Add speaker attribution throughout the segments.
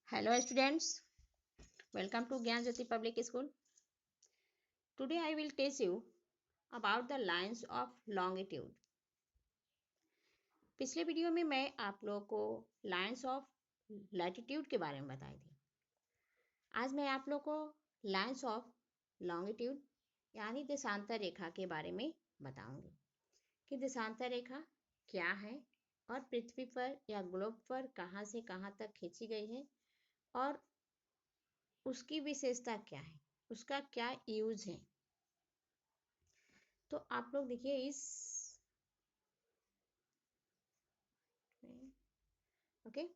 Speaker 1: Hello students, welcome to Gyan Jyoti Public School. Today I will teach you about the lines of longitude. पिछले video में मैं आप लोगों को lines of latitude के बारे में बताई थी। आज मैं आप लोगों को लाइन्स ऑफ लॉन्गिट्यूड यानी देशांतर रेखा के बारे में बताऊंगी कि देशांतर रेखा क्या है और पृथ्वी पर या ग्लोब पर कहाँ से कहाँ तक खींची गई है और उसकी विशेषता क्या है, उसका क्या यूज है। तो आप लोग देखिए इस okay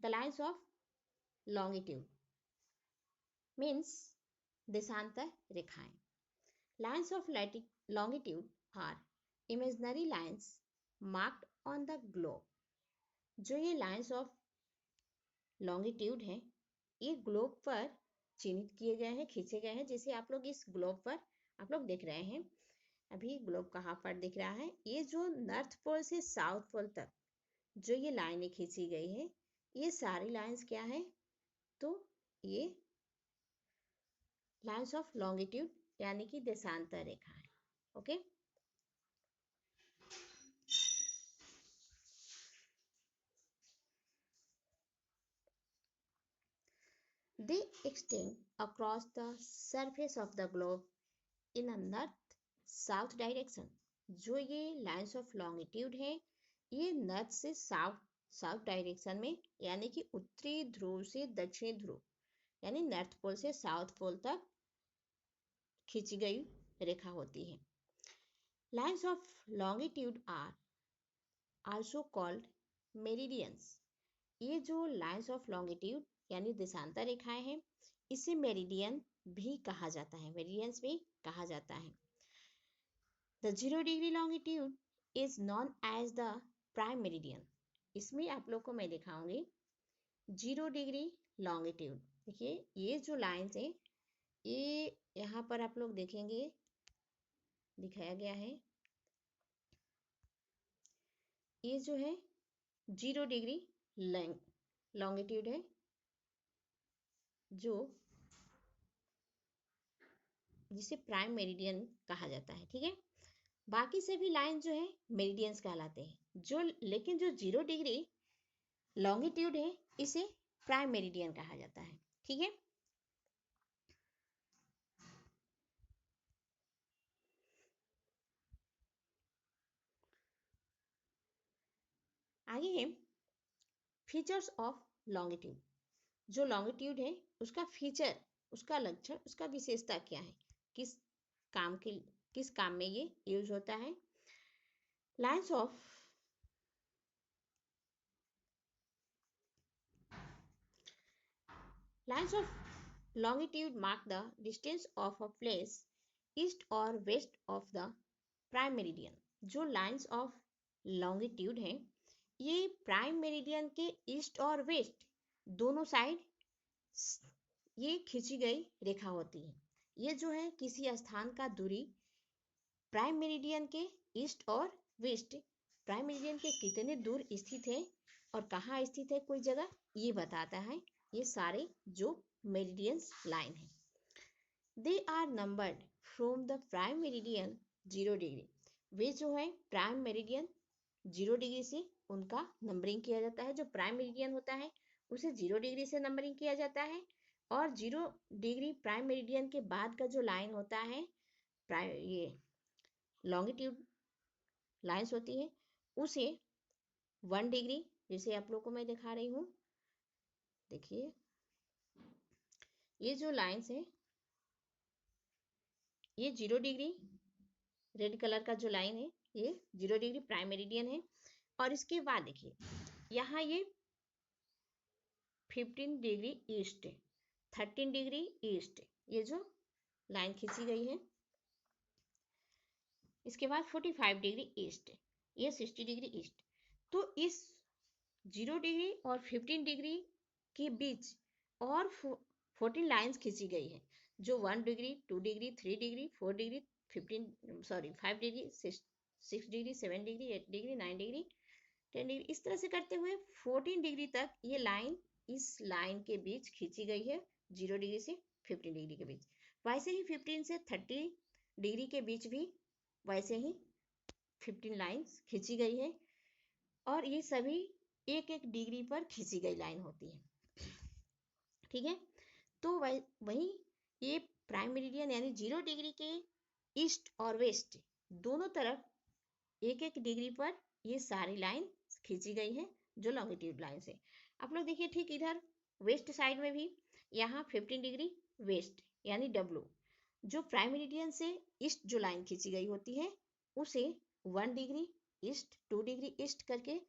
Speaker 1: the lines of longitude means देशांतर रेखाएं। Lines of longitude are imaginary lines marked on the globe. जो ये लाइन्स ऑफ लॉन्गिट्यूड हैं ये ग्लोब पर चिन्हित किए गए हैं, खींचे गए हैं। जैसे आप लोग इस ग्लोब पर आप लोग देख रहे हैं, अभी ग्लोब कहाँ पर दिख रहा है, ये जो नॉर्थ पोल से साउथ पोल तक जो ये लाइनें खींची गई है ये सारी लाइंस क्या है, तो ये लाइंस ऑफ लॉन्गिट्यूड यानी कि देशांतर रेखा है। Okay they extend across the surface of the globe in a north south direction. जो ये लाइंस ऑफ लॉन्गिट्यूड है ये नॉर्थ से साउथ डायरेक्शन में यानी कि उत्तरी ध्रुव से दक्षिणी ध्रुव यानी नॉर्थ पोल से साउथ पोल तक खींची गई रेखा होती है। Lines of longitude are also called meridians. ये जो लाइन्स ऑफ लॉन्गिट्यूड यानी देशांतर रेखाएं हैं इसे मेरिडियन भी कहा जाता है, मेरिडियंस भी कहा जाता है। The 0 degree longitude is known as the prime meridian. इसमें आप लोग को मैं दिखाऊंगी 0 डिग्री लॉन्गिट्यूड। देखिए ये जो लाइन्स है ये यहाँ पर आप लोग देखेंगे दिखाया गया है, ये जो है 0 डिग्री लॉन्गिट्यूड है जो जिसे प्राइम मेरिडियन कहा जाता है। ठीक है, बाकी सभी लाइन जो है मेरिडियंस कहलाते हैं, जो लेकिन जो 0 डिग्री लॉन्गिट्यूड है इसे प्राइम मेरिडियन कहा जाता है। ठीक है, आगे है फीचर्स ऑफ लॉन्गिट्यूड। जो लॉन्गिट्यूड है उसका फीचर, उसका लक्षण, उसका विशेषता क्या है, किस काम में ये यूज होता है। Lines of longitude mark the distance of a place east or west of the prime meridian। जो लाइन्स ऑफ लॉन्गिट्यूड है ये प्राइम मेरिडियन के ईस्ट और वेस्ट दोनों साइड ये खींची गई रेखा होती है। ये जो है किसी स्थान का दूरी प्राइम मेरिडियन के ईस्ट और वेस्ट, प्राइम मेरिडियन के कितने दूर स्थित है और कहाँ स्थित है कोई जगह, ये बताता है। ये सारे जो मेरिडियंस लाइन है they are numbered from the prime meridian 0 degree. वे जो है प्राइम मेरिडियन 0 डिग्री से उनका नंबरिंग किया जाता है। जो प्राइम मेरिडियन होता है उसे 0 डिग्री से नंबरिंग किया जाता है और 0 डिग्री प्राइम मेरिडियन के बाद का जो लाइन होता है ये लॉन्गिट्यूड लाइन्स होती है उसे 1 डिग्री, जैसे आप लोग को मैं दिखा रही हूँ, देखिए ये जो लाइन्स है ये 0 डिग्री रेड कलर का जो लाइन है ये 0 डिग्री प्राइम मेरिडियन है। और इसके बाद देखिए यहाँ ये 15 डिग्री ईस्ट, 13 डिग्री ईस्ट ये जो लाइन खींची गई है। इसके बाद 45 डिग्री ईस्ट, ये 60 डिग्री ईस्ट। तो इस 0 डिग्री और 15 डिग्री के बीच और 14 लाइन्स खींची गई है जो 1 degree 2 degree 3 degree 4 degree 5 degree 6 degree 7 degree 8 degree 9 degree 10 degree, इस तरह से करते हुए 14 डिग्री तक ये लाइन इस लाइन के बीच खींची गई है, 0 डिग्री से 15 डिग्री के बीच। वैसे ही 15 से 30 डिग्री के बीच भी वैसे ही 15 लाइन्स खींची गई है, और ये सभी एक एक डिग्री पर खींची गई लाइन होती है, ठीक है। तो वही ये प्राइम मेरिडियन यानी 0 डिग्री के ईस्ट और वेस्ट दोनों तरफ एक एक डिग्री पर ये सारी लाइन खींची गई है जो लॉन्गिट्यूड लाइन से। आप लोग देखिए ठीक इधर वेस्ट साइड में भी यहाँ 15 डिग्री वेस्ट यानी डब्लू, जो प्राइम मेरिडियन से ईस्ट जो लाइन खींची गई होती है उसे 1 डिग्री ईस्ट 2 डिग्री ईस्ट करके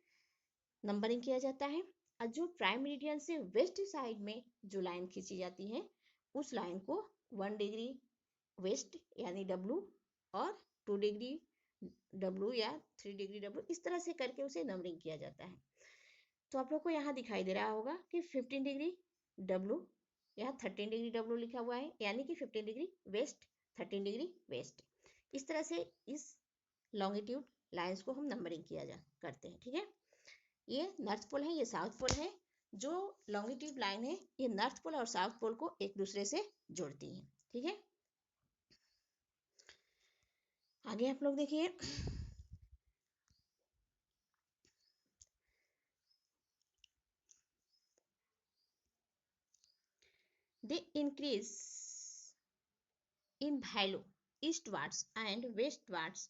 Speaker 1: नंबरिंग किया जाता है, और जो प्राइम मेरिडियन से वेस्ट साइड में जो लाइन खींची जाती है उस लाइन को 1 डिग्री वेस्ट यानी डब्लू और 2 डिग्री डब्लू या 3 डिग्री डब्लू, इस तरह से करके उसे नंबरिंग किया जाता है। तो आप लोग को यहाँ दिखाई दे रहा होगा कि 15 डिग्री डब्लू, यहाँ 13 डिग्री डब्लू लिखा हुआ है, यानी कि 15 डिग्री वेस्ट 13 डिग्री वेस्ट। इस तरह से इस लॉन्गिट्यूड लाइंस को हम नंबरिंग किया जा करते हैं, ठीक है। ये नॉर्थ पोल है, ये साउथ पोल है। जो लॉन्गिट्यूड लाइन है ये नॉर्थ पोल और साउथ पोल को एक दूसरे से जोड़ती है, ठीक है। आगे आप लोग देखिए, they increase in value eastwards and westwards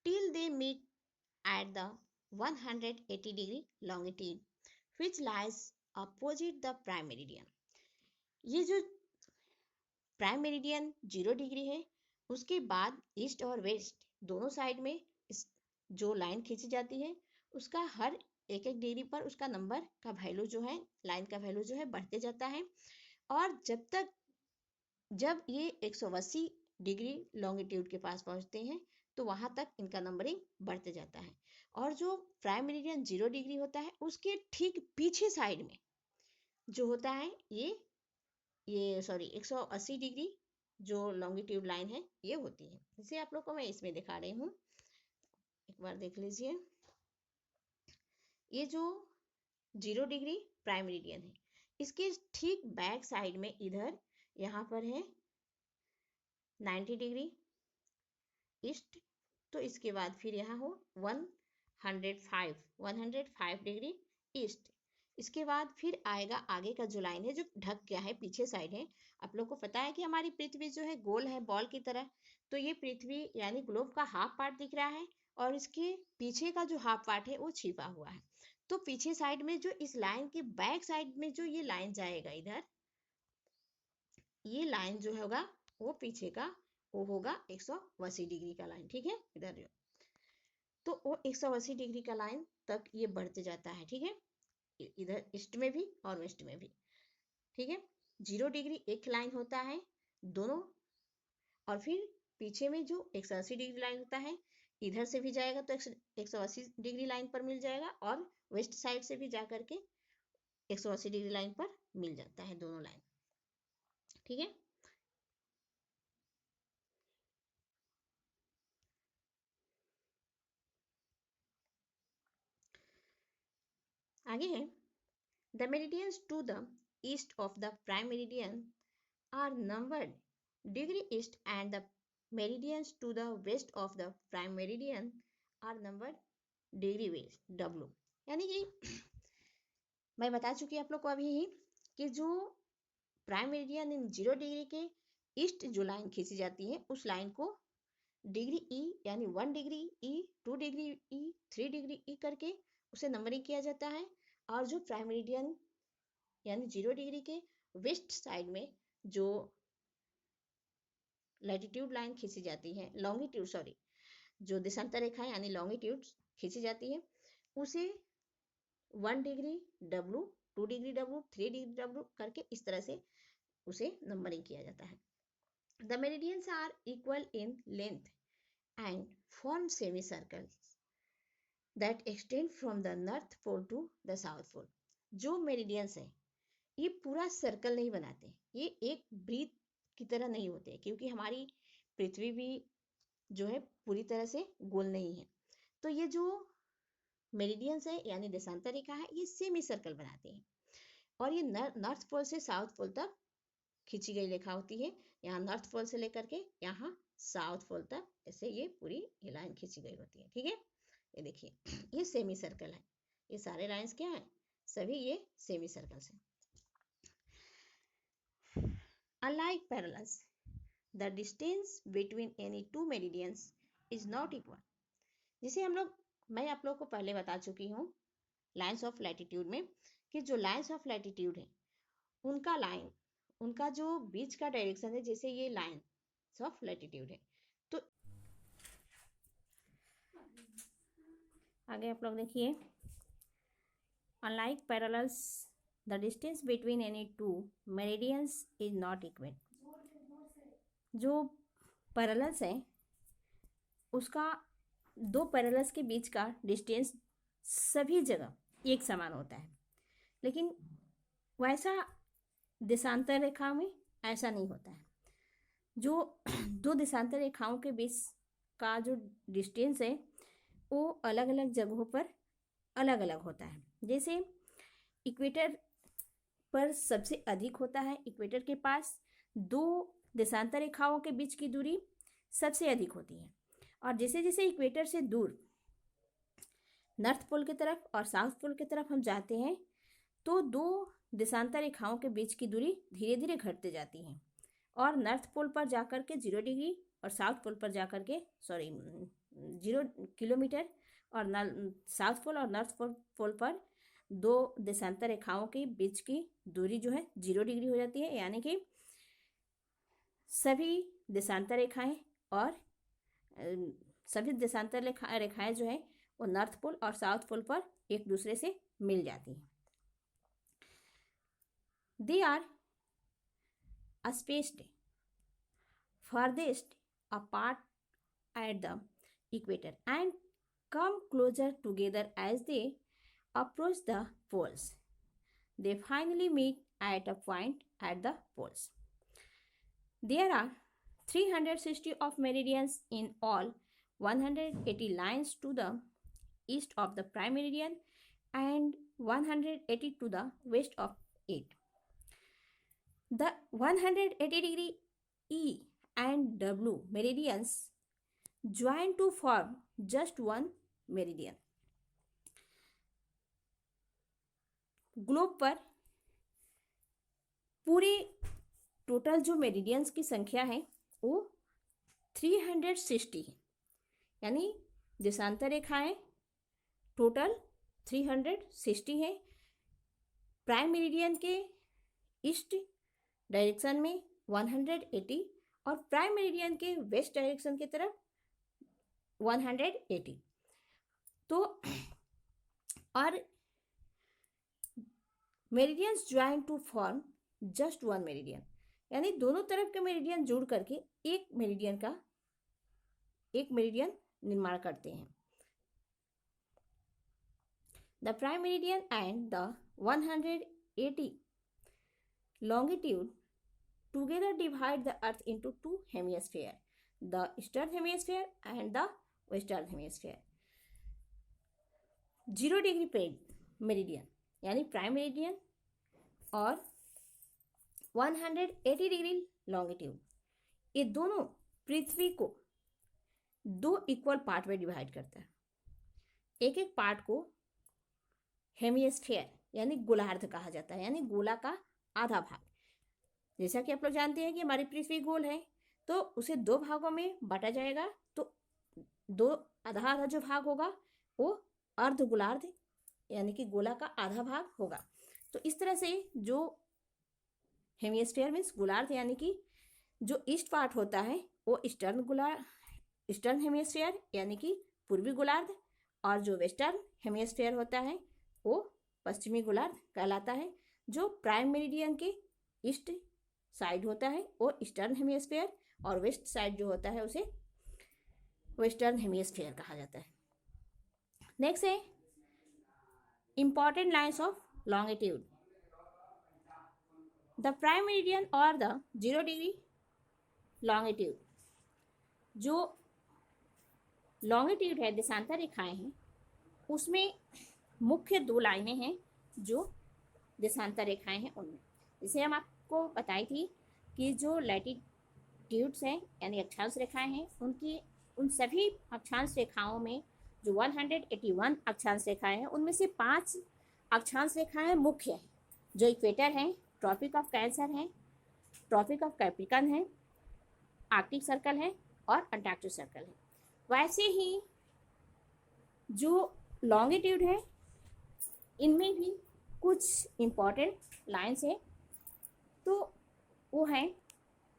Speaker 1: till they meet at the 180 degree longitude which lies opposite the prime meridian। ये जो प्राइम मेरिडियन 0 डिग्री है उसके बाद ईस्ट और वेस्ट दोनों साइड में इस जो लाइन खींची जाती है उसका हर एक एक डिग्री पर उसका नंबर का वैल्यू जो है, लाइन का वैल्यू जो है बढ़ते जाता है, और जब ये 180 डिग्री लॉन्गिट्यूड के पास पहुंचते हैं तो वहां तक इनका नंबरिंग बढ़ते जाता है। और जो प्राइम मेरिडियन 0 डिग्री होता है उसके ठीक पीछे साइड में जो होता है ये सॉरी 180 डिग्री जो लॉन्गिट्यूड लाइन है ये होती है। इसे आप लोग को मैं इसमें दिखा रही हूँ, एक बार देख लीजिए। ये जो 0 डिग्री प्राइम मेरिडियन है इसके ठीक बैक साइड में इधर यहाँ पर है 90 डिग्री ईस्ट, तो इसके बाद फिर यहाँ हो 105 डिग्री ईस्ट। इसके बाद फिर आएगा आगे का जो लाइन है जो ढक गया है पीछे साइड है। आप लोग को पता है कि हमारी पृथ्वी जो है गोल है बॉल की तरह, तो ये पृथ्वी यानी ग्लोब का हाफ पार्ट दिख रहा है और इसके पीछे का जो हाफ पार्ट है वो छिपा हुआ है। तो पीछे साइड में जो इस लाइन के बैक साइड में जो ये लाइन जाएगा इधर, ये लाइन जो होगा वो पीछे का वो होगा 180 डिग्री का लाइन, ठीक है। इधर जो तो वो 180 डिग्री का लाइन तक ये बढ़ते जाता है, ठीक है, इधर ईस्ट में भी और वेस्ट में भी, ठीक है। 0 डिग्री एक लाइन होता है दोनों, और फिर पीछे में जो 180 डिग्री लाइन होता है इधर से भी जाएगा तो 180 डिग्री लाइन पर मिल जाएगा, और वेस्ट साइड से भी जा करके 180 डिग्री लाइन पर मिल जाता है दोनों लाइन, ठीक है। आगे है the meridians to the east of the prime meridian are numbered degree east and the meridians to the west of the prime meridian are numbered degree west w। यानी कि मैं बता चुकी आप लोग को अभी ही कि जो प्राइम मेरिडियन इन 0 डिग्री के ईस्ट जो लाइन खींची जाती है उस लाइन को डिग्री ई यानी 1 डिग्री ई 2 डिग्री ई 3 डिग्री ई करके उसे नंबरिंग किया जाता है। और जो प्राइम मेरिडियन यानी 0 डिग्री के वेस्ट साइड में जो लैटिट्यूड लाइन खींची जाती है, लॉन्गिट्यूड सॉरी जो देशांतर रेखा यानी लॉन्गिट्यूड खींची जाती है उसे 1 degree W 2 degree W 3 degree W करके इस तरह से उसे नंबरिंग किया जाता है। The meridians are equal in length and form semi circles that extend from the north pole to the south pole. जो मेरिडियंस है ये पूरा सर्कल नहीं बनाते, ये एक ब्रीथ की तरह नहीं होते, क्योंकि हमारी पृथ्वी भी जो है पूरी तरह से गोल नहीं है। तो ये जो मेरिडियंस है यानी देशांतर रेखा है, ये सेमी सर्कल बनाते हैं और ये नॉर्थ पोल से साउथ पोल तक खींची गई रेखा होती है। यहाँ नॉर्थ पोल से लेकर के यहाँ साउथ पोल तक ऐसे ये पूरी ये लाइन खींची गई होती है। ठीक है, ये देखिए ये सेमी सर्कल है, ये सारे लाइंस क्या है, सभी ये सेमी सर्कल्स हैं। Unlike parallels, the distance between any two meridians is not equal. जिसे मैं आप लोग को पहले बता चुकी हूँ लाइंस ऑफ लैटिट्यूड में कि जो लाइंस ऑफ लैटिट्यूड है उनका जो बीच का डायरेक्शन है, जैसे ये लाइंस ऑफ लैटिट्यूड है, तो आगे आप लोग देखिए, unlike parallels the distance between any two meridians is not equal. जो पैरेलल्स है उसका दो पैरेलल्स के बीच का डिस्टेंस सभी जगह एक समान होता है, लेकिन वैसा देशांतर रेखा में ऐसा नहीं होता है। जो दो देशांतर रेखाओं के बीच का जो डिस्टेंस है वो अलग अलग जगहों पर अलग अलग होता है। जैसे इक्वेटर पर सबसे अधिक होता है, इक्वेटर के पास दो देशांतर रेखाओं के बीच की दूरी सबसे अधिक होती है, और जैसे जैसे इक्वेटर से दूर नॉर्थ पोल की तरफ और साउथ पोल की तरफ हम जाते हैं तो दो देशांतर रेखाओं के बीच की दूरी धीरे धीरे घटते जाती हैं, और नॉर्थ पोल पर जाकर के 0 डिग्री और साउथ पोल पर जाकर के 0 किलोमीटर, और साउथ पोल और नॉर्थ पोल पर दो देशांतर रेखाओं के बीच की दूरी जो है 0 डिग्री हो जाती है। यानी कि सभी देशांतर रेखाएं और सभी देशांतर रेखाएं जो है वो नॉर्थ पोल और साउथ पोल पर एक दूसरे से मिल जाती हैं। They are spaced farthest apart at the equator and come closer together as they approach the poles. They finally meet at a point at the poles. There are 360 of meridians in all, 180 lines to the east of the prime meridian and 180 to the west of it. The 180 degree E and W meridians join to form just one meridian. Globe पर पूरे total जो meridians की संख्या है वो 360 है, यानी देशांतर रेखाएं टोटल 360 है। प्राइम मेरिडियन के ईस्ट डायरेक्शन में 180 और प्राइम मेरिडियन के वेस्ट डायरेक्शन की तरफ 180। तो और meridians join to form just one meridian, यानी दोनों तरफ के मेरिडियन जुड़ करके एक मेरिडियन निर्माण करते हैं। The prime meridian and the 180 longitude together divide the earth into two hemispheres, the eastern hemisphere and the western hemisphere. 0 degree meridian यानी प्राइम मेरिडियन और 180 डिग्री लॉन्गिट्यूड, ये दोनों पृथ्वी को दो इक्वल पार्ट में डिवाइड करता है। एक एक पार्ट को हेमिस्फीयर यानी गोलार्ध कहा जाता है, यानी गोला का आधा भाग। जैसा कि आप लोग जानते हैं कि हमारी पृथ्वी गोल है तो उसे दो भागों में बांटा जाएगा, तो दो आधा जो भाग होगा वो अर्ध गोलार्ध यानी कि गोला का आधा भाग होगा। तो इस तरह से जो हेमिस्फीयर मीन्स गोलार्ध यानी कि जो ईस्ट पार्ट होता है वो ईस्टर्न हेमिस्फीयर यानी कि पूर्वी गोलार्ध, और जो वेस्टर्न हेमिस्फीयर होता है वो पश्चिमी गोलार्ध कहलाता है। जो प्राइम मेरिडियन के ईस्ट साइड होता है वो ईस्टर्न हेमिस्फीयर, और वेस्ट साइड जो होता है उसे वेस्टर्न हेमिस्फीयर कहा जाता है। नेक्स्ट है important lines of longitude. The prime meridian और द 0 डिग्री लॉन्गिट्यूड, जो लॉन्गिट्यूड है देशांतर रेखाएं हैं
Speaker 2: उसमें मुख्य दो लाइनें हैं जो देशांतर रेखाएं हैं उनमें। जैसे हम आपको बताई थी कि जो लैटिट्यूड्स हैं यानी अक्षांश रेखाएं हैं, उनकी उन सभी अक्षांश रेखाओं में जो 181 अक्षांश रेखाएं हैं उनमें से 5 अक्षांश रेखाएं मुख्य हैं, जो इक्वेटर हैं, ट्रॉपिक ऑफ कैंसर है, ट्रॉपिक ऑफ कैप्रिकन है, आर्कटिक सर्कल है और अंटार्कटिक सर्कल है। वैसे ही जो लॉन्गिट्यूड है इनमें भी कुछ इम्पॉर्टेंट लाइन्स है। तो वो है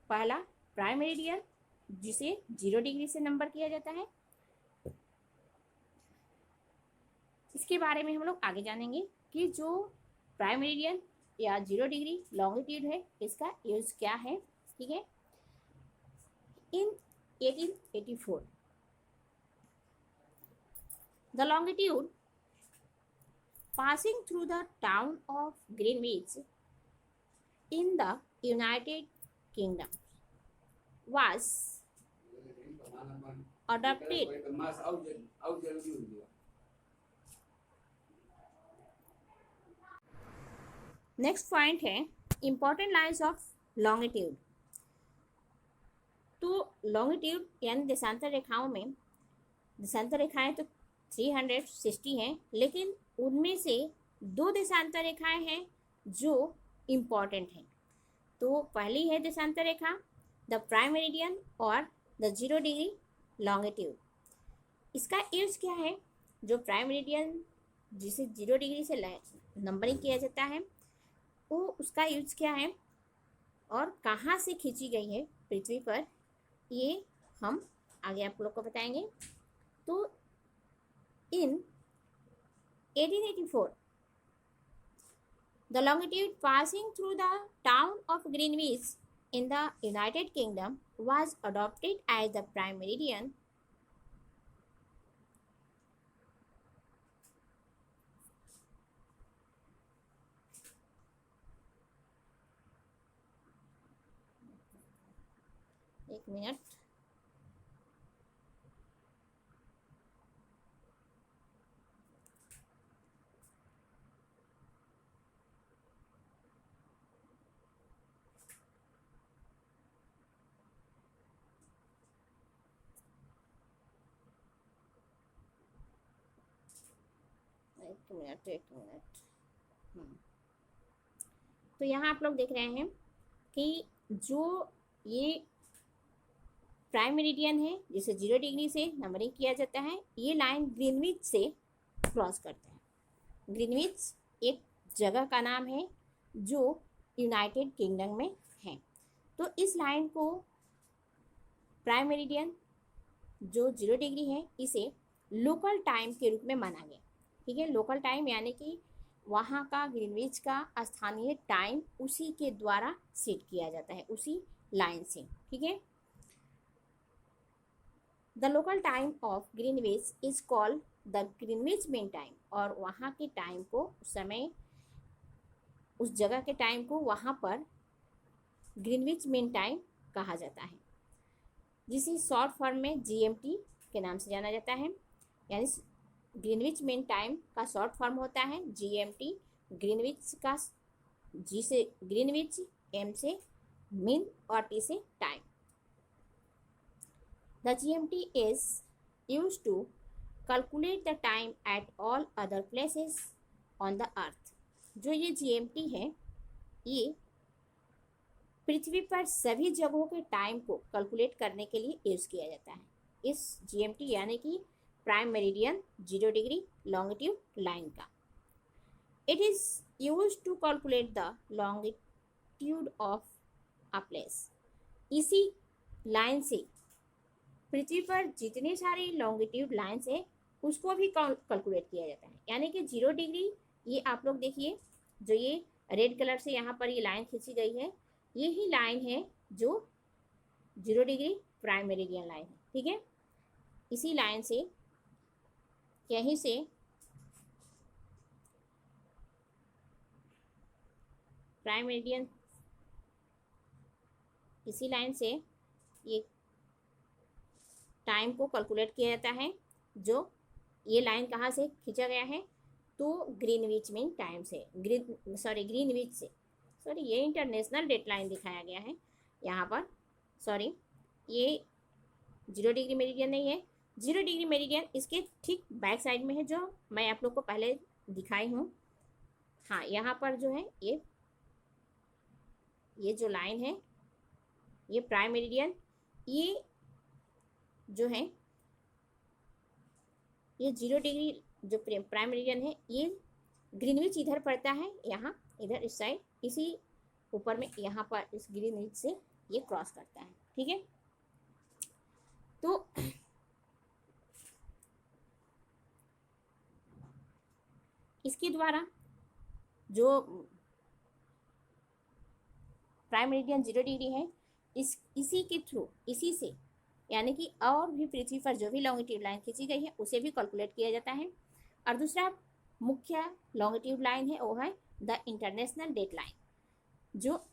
Speaker 2: पहला प्राइम मेरिडियन, जिसे 0 डिग्री से नंबर किया जाता है। इसके बारे में हम लोग आगे जानेंगे कि जो प्राइम मेरिडियन या 0 डिग्री लॉन्गिट्यूड है इसका यूज क्या है। ठीक है, इन 1884 the longitude passing through the town of Greenwich in the United Kingdom was adopted next point है इंपॉर्टेंट लाइन्स ऑफ लॉन्गिट्यूड। तो लॉन्गिट्यूड यानी देशांतर रेखाओं में, देशांतर रेखाएं तो 360 हैं, लेकिन उनमें से 2 देशांतर रेखाएं हैं जो इम्पॉर्टेंट हैं। तो पहली है देशांतर रेखा द प्राइम मेरिडियन और द 0 डिग्री लॉन्गिट्यूड। इसका यूज क्या है? जो प्राइम मेरिडियन जिसे 0 डिग्री से नंबरिंग किया जाता है वो उसका यूज क्या है और कहाँ से खींची गई है पृथ्वी पर, ये हम आगे आप लोग को बताएंगे। तो इन 1884 the longitude passing through the town of Greenwich in the United Kingdom was adopted as the prime meridian एक मिनट। एक मिनट। तो यहाँ आप लोग देख रहे हैं कि जो ये प्राइम मेरिडियन है जिसे 0 डिग्री से नंबरिंग किया जाता है, ये लाइन ग्रीनविच से क्रॉस करता है। ग्रीनविच एक जगह का नाम है जो यूनाइटेड किंगडम में है। तो इस लाइन को प्राइम मेरिडियन जो 0 डिग्री है इसे लोकल टाइम के रूप में माना गया। ठीक है, लोकल टाइम यानी कि वहाँ का ग्रीनविच का स्थानीय टाइम उसी के द्वारा सेट किया जाता है, उसी लाइन से। ठीक है, the local time of Greenwich is called the Greenwich mean time. और वहाँ के टाइम को, उस समय उस जगह के टाइम को वहाँ पर ग्रीनविच मीन टाइम कहा जाता है, जिसे शॉर्ट फॉर्म में GMT के नाम से जाना जाता है। यानी ग्रीनविच मीन टाइम का शॉर्ट फॉर्म होता है GMT। ग्रीनविच का G से ग्रीनविच, M से मीन और T से time. The GMT is used to calculate the time at all other places on the earth. जो ये GMT है ये पृथ्वी पर सभी जगहों के टाइम को कैलकुलेट करने के लिए यूज किया जाता है। इस GMT यानी कि prime meridian 0 degree longitude line का। It is use to calculate the longitude of a place. इसी लाइन से पृथ्वी पर जितने सारे लॉन्गिट्यूड लाइन्स है उसको भी कैलकुलेट किया जाता है। यानी कि 0 डिग्री, ये आप लोग देखिए जो ये रेड कलर से यहाँ पर ये लाइन खींची गई है, यही लाइन है जो 0 डिग्री प्राइम मेरिडियन लाइन है। ठीक है, इसी लाइन से, यहीं से प्राइम मेरिडियन, इसी लाइन से ये टाइम को कैलकुलेट किया जाता है जो ये लाइन कहाँ से खींचा गया है, तो ग्रीनविच मीन टाइम से, ग्रीनविच से, सॉरी ये इंटरनेशनल डेट लाइन दिखाया गया है यहाँ पर, सॉरी ये 0 डिग्री मेरिडियन नहीं है, 0 डिग्री मेरिडियन इसके ठीक बैक साइड में है जो मैं आप लोग को पहले दिखाई हूँ। हाँ यहाँ पर जो है ये जो लाइन है ये प्राइम मेरिडियन, ये जो है ये 0 डिग्री जो प्राइम मेरिडियन है, ये ग्रीनविच इधर पड़ता है, यहाँ इधर इस साइड, इसी ऊपर में यहाँ पर इस ग्रीनविच से ये क्रॉस करता है, ठीक है। तो इसके द्वारा जो प्राइम मेरिडियन 0 डिग्री है, इसी के थ्रू, इसी से यानी कि और भी पृथ्वी पर जो भी लॉन्गिट्यूड लाइन खींची गई है उसे भी कैलकुलेट किया जाता है। और दूसरा मुख्य लॉन्गिट्यूड लाइन है वो है द इंटरनेशनल डेट लाइन, जो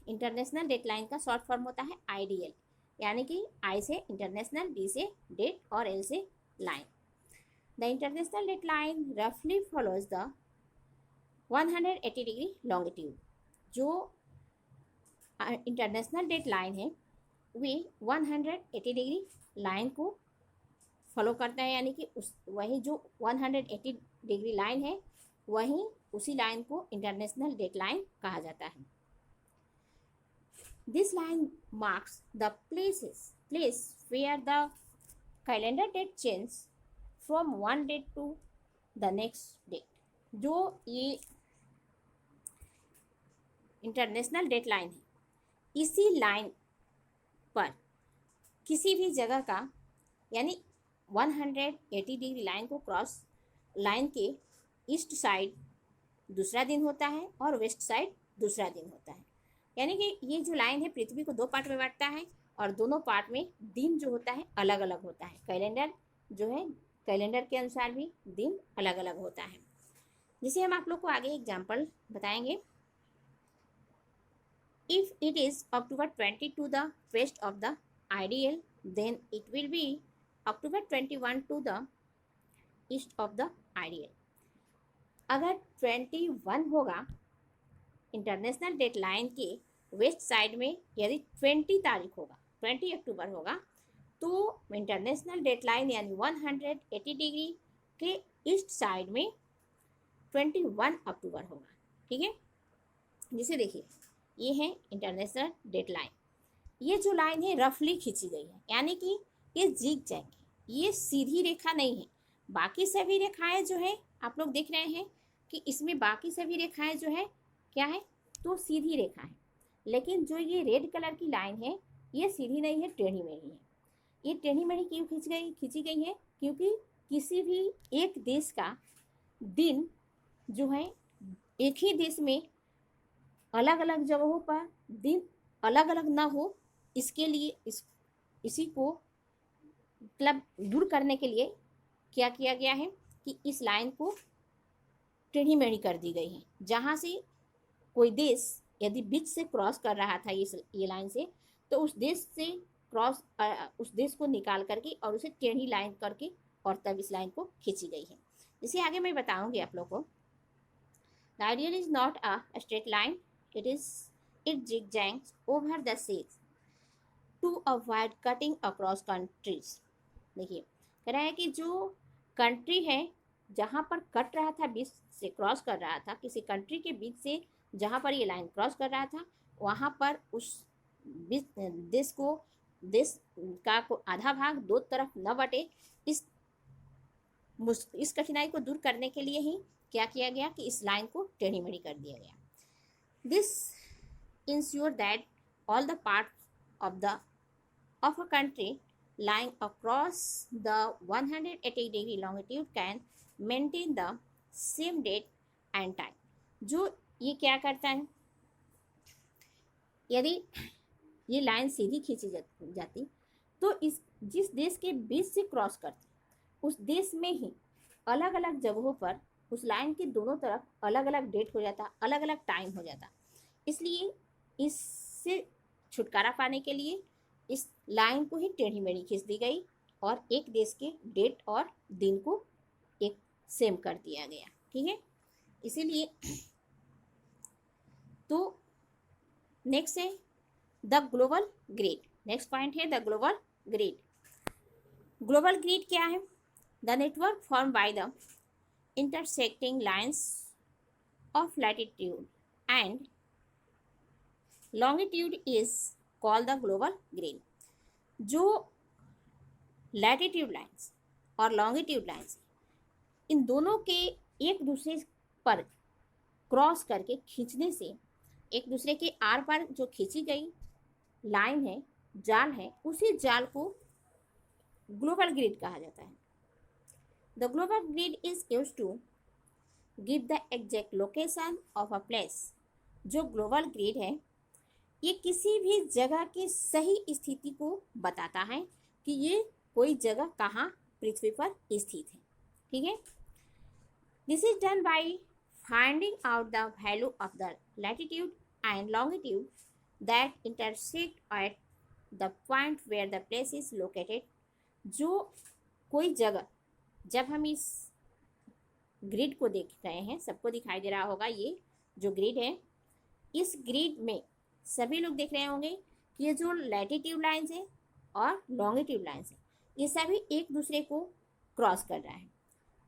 Speaker 2: इंटरनेशनल डेट लाइन का शॉर्ट फॉर्म होता है IDL, यानी कि I से इंटरनेशनल, D से डेट और L से line. The international date line रफली फॉलोज द 180 डिग्री लॉन्गिट्यूड। जो इंटरनेशनल डेट लाइन है वे 180 डिग्री लाइन को फॉलो करता है, यानी कि वही जो 180 डिग्री लाइन है वही उसी लाइन को इंटरनेशनल डेट लाइन कहा जाता है। This line marks the place where the calendar date change from one date to the next date. जो ये इंटरनेशनल डेट लाइन है, इसी लाइन पर किसी भी जगह का, यानी 180 डिग्री लाइन को क्रॉस, लाइन के ईस्ट साइड दूसरा दिन होता है और वेस्ट साइड दूसरा दिन होता है। यानी कि ये जो लाइन है पृथ्वी को 2 पार्ट में बांटता है और दोनों पार्ट में दिन जो होता है अलग अलग होता है। कैलेंडर जो है, कैलेंडर के अनुसार भी दिन अलग अलग होता है, जिसे हम आप लोग को आगे एग्जाम्पल बताएंगे। If it is October 20 to the west of the IDL, then it will be October 21 to the east of the IDL. अगर 21 होगा इंटरनेशनल डेट लाइन के वेस्ट साइड में, यदि 20 तारीख होगा, 20 अक्टूबर होगा, तो इंटरनेशनल डेट लाइन यानी 180 डिग्री के ईस्ट साइड में 21 अक्टूबर होगा, ठीक है। जिसे देखिए ये है इंटरनेशनल डेट लाइन, ये जो लाइन है रफली खींची गई है, यानी कि ये जिग जैग है, ये सीधी रेखा नहीं है। बाकी सभी रेखाएं जो है आप लोग देख रहे हैं कि इसमें बाकी सभी रेखाएं जो है क्या है, तो सीधी रेखा है, लेकिन जो ये रेड कलर की लाइन है ये सीधी नहीं है, टेढ़ी मेढ़ी है। ये टेढ़ी मेढ़ी क्यों खींची गई है, क्योंकि किसी भी एक देश का दिन जो है एक ही देश में अलग अलग जगहों पर दिन अलग अलग ना हो, इसके लिए इसी को मतलब दूर करने के लिए क्या किया गया है कि इस लाइन को टेढ़ी मेढ़ी कर दी गई है। जहाँ से कोई देश यदि बीच से क्रॉस कर रहा था ये लाइन से, तो उस देश को निकाल करके और उसे टेढ़ी लाइन करके और तब इस लाइन को खींची गई है। जिसे आगे मैं बताऊंगी आप लोग को। The ideal is not a straight line, it zigzags over the seas to avoid cutting across countries। देखिए कह रहा है कि जो कंट्री है जहाँ पर कट रहा था, बीच से क्रॉस कर रहा था, किसी कंट्री के बीच से जहाँ पर ये लाइन क्रॉस कर रहा था, वहाँ पर उस देश का को आधा भाग 2 तरफ न बटे, इस कठिनाई को दूर करने के लिए ही क्या किया गया कि इस लाइन को टेढ़ी मेढ़ी कर दिया गया। This ensure that all the parts of a country lying across the 180 degree longitude can maintain the same date and time। जो ये क्या करता है, यदि ये लाइन सीधी खींची जाती तो जिस देश के बीच से क्रॉस करती उस देश में ही अलग अलग जगहों पर उस लाइन के दोनों तरफ अलग अलग डेट हो जाता, अलग अलग टाइम हो जाता। इसलिए इससे छुटकारा पाने के लिए इस लाइन को ही टेढ़ी मेढ़ी खींच दी गई और एक देश के डेट और दिन को एक सेम कर दिया गया, ठीक है। इसीलिए तो नेक्स्ट है the global grid. Next point है the global grid. Global grid क्या है? The network form by the intersecting lines of latitude and longitude is called the global grid। जो लैटिट्यूड लाइंस और लॉन्गिट्यूड लाइंस इन दोनों के एक दूसरे पर क्रॉस करके खींचने से, एक दूसरे के आर पार जो खींची गई लाइन है, जाल है, उसी जाल को ग्लोबल ग्रिड कहा जाता है। The global grid is used to give the exact location of a place. जो ग्लोबल ग्रिड है ये किसी भी जगह की सही स्थिति को बताता है कि ये कोई जगह कहाँ पृथ्वी पर स्थित है, ठीक है। This is done by finding out the value of the latitude and longitude that intersect at the point where the place is located. जो कोई जगह, जब हम इस ग्रिड को देख रहे हैं, सबको दिखाई दे रहा होगा ये जो ग्रिड है, इस ग्रिड में सभी लोग देख रहे होंगे कि ये जो लैटिट्यूड लाइंस है और लॉन्गिट्यूड लाइंस है ये सभी एक दूसरे को क्रॉस कर रहा है।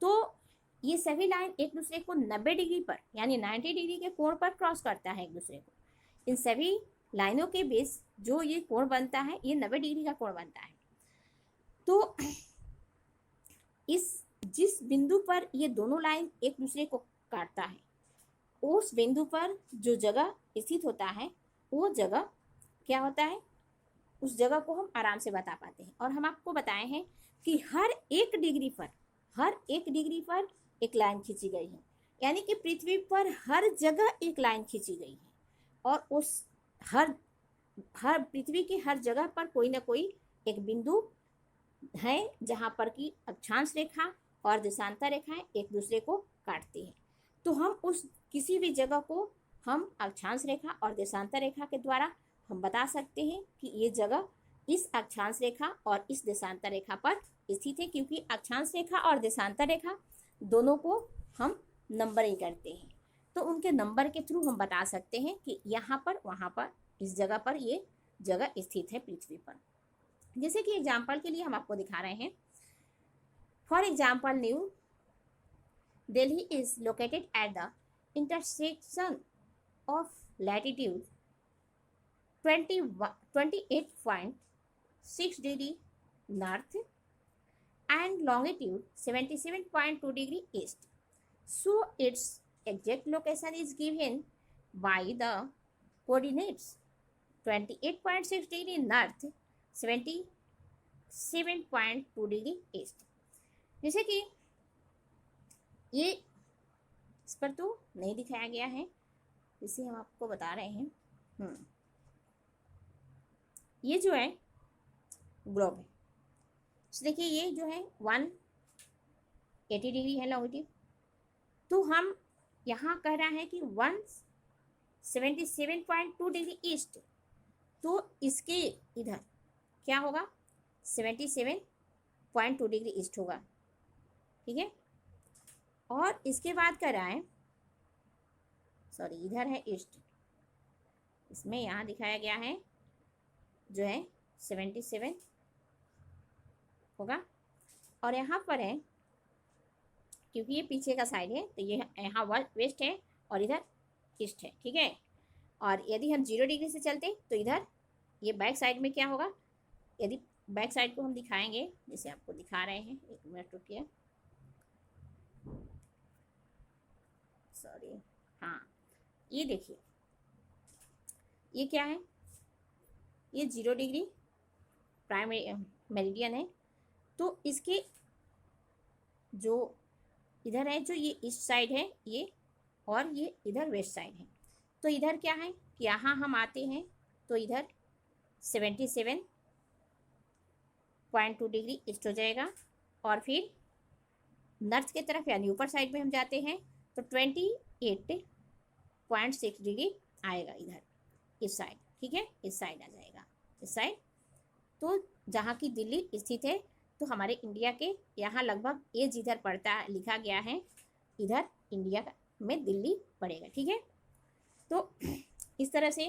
Speaker 2: तो ये सभी लाइन एक दूसरे को 90 डिग्री पर यानी 90 डिग्री के कोण पर क्रॉस करता है एक दूसरे को। इन सभी लाइनों के बेस जो ये कोण बनता है ये 90 डिग्री का कोण बनता है। तो इस जिस बिंदु पर ये दोनों लाइन एक दूसरे को काटता है उस बिंदु पर जो जगह स्थित होता है वो जगह क्या होता है, उस जगह को हम आराम से बता पाते हैं। और हम आपको बताए हैं कि हर एक डिग्री पर एक लाइन खींची गई है, यानी कि पृथ्वी पर हर जगह एक लाइन खींची गई है और उस हर पृथ्वी की हर जगह पर कोई ना कोई एक बिंदु है जहाँ पर कि अक्षांश रेखा और देशांतर रेखाएं एक दूसरे को काटती है। तो हम उस किसी भी जगह को हम अक्षांश रेखा और देशांतर रेखा के द्वारा हम बता सकते हैं कि ये जगह इस अक्षांश रेखा और इस देशांतर रेखा पर स्थित है, क्योंकि अक्षांश रेखा और देशांतर रेखा दोनों को हम नंबरिंग करते हैं। तो उनके नंबर के थ्रू हम बता सकते हैं कि यहाँ पर, वहाँ पर, इस जगह पर ये जगह स्थित है पृथ्वी पर। जैसे कि एग्जाम्पल के लिए हम आपको दिखा रहे हैं। For example, new Delhi is located at the intersection of latitude 28.6 degree north and longitude 77.2 degree east. So its exact location is given by the coordinates 28.6 degree north, 77.2 degree east। जैसे कि ये इस पर तो नहीं दिखाया गया है, इसे हम आपको बता रहे हैं। ये जो है ग्लोब है, तो देखिए ये जो है 180 डिग्री है लॉन्गिट्यूड। तो हम यहाँ कह रहा है कि 177.2 डिग्री ईस्ट, तो इसके इधर क्या होगा, 77.2 डिग्री ईस्ट होगा, ठीक है। और इसके बाद कह रहा है, सॉरी इधर है ईस्ट, इसमें यहाँ दिखाया गया है जो है 77 होगा, और यहाँ पर है क्योंकि ये पीछे का साइड है तो ये यहाँ वेस्ट है और इधर ईस्ट है, ठीक है। और यदि हम 0 डिग्री से चलते तो इधर ये बैक साइड में क्या होगा, यदि बैक साइड को हम दिखाएंगे, जैसे आपको दिखा रहे हैं, एक मिनट रुकिए, सॉरी, हाँ ये देखिए ये क्या है, ये 0 डिग्री प्राइम मेरिडियन है। तो इसके जो इधर है, जो ये ईस्ट साइड है ये, और ये इधर वेस्ट साइड है। तो इधर क्या है कि यहाँ हम आते हैं तो इधर 77.2 डिग्री ईस्ट हो जाएगा, और फिर नॉर्थ की तरफ यानी ऊपर साइड में हम जाते हैं तो 28.6 डिग्री आएगा इधर इस साइड, ठीक है, इस साइड आ जाएगा, इस साइड। तो जहाँ की दिल्ली स्थित है तो हमारे इंडिया के यहाँ लगभग ये जिधर पड़ता लिखा गया है इधर इंडिया में दिल्ली पड़ेगा। ठीक है, तो इस तरह से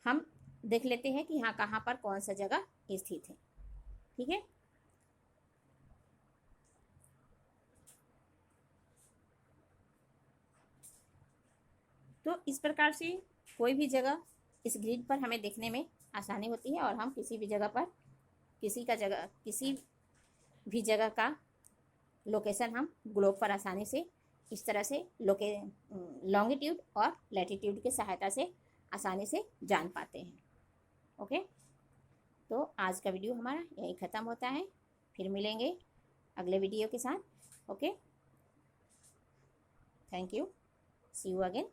Speaker 2: हम देख लेते हैं कि यहाँ कहाँ पर कौन सा जगह स्थित है। ठीक है, तो इस प्रकार से कोई भी जगह इस ग्रिड पर हमें देखने में आसानी होती है और हम किसी भी जगह पर किसी भी जगह का लोकेशन हम ग्लोब पर आसानी से इस तरह से लॉन्गिट्यूड और लैटिट्यूड की सहायता से आसानी से जान पाते हैं। ओके, तो आज का वीडियो हमारा यहीं ख़त्म होता है, फिर मिलेंगे अगले वीडियो के साथ। Okay, thank you, see you again.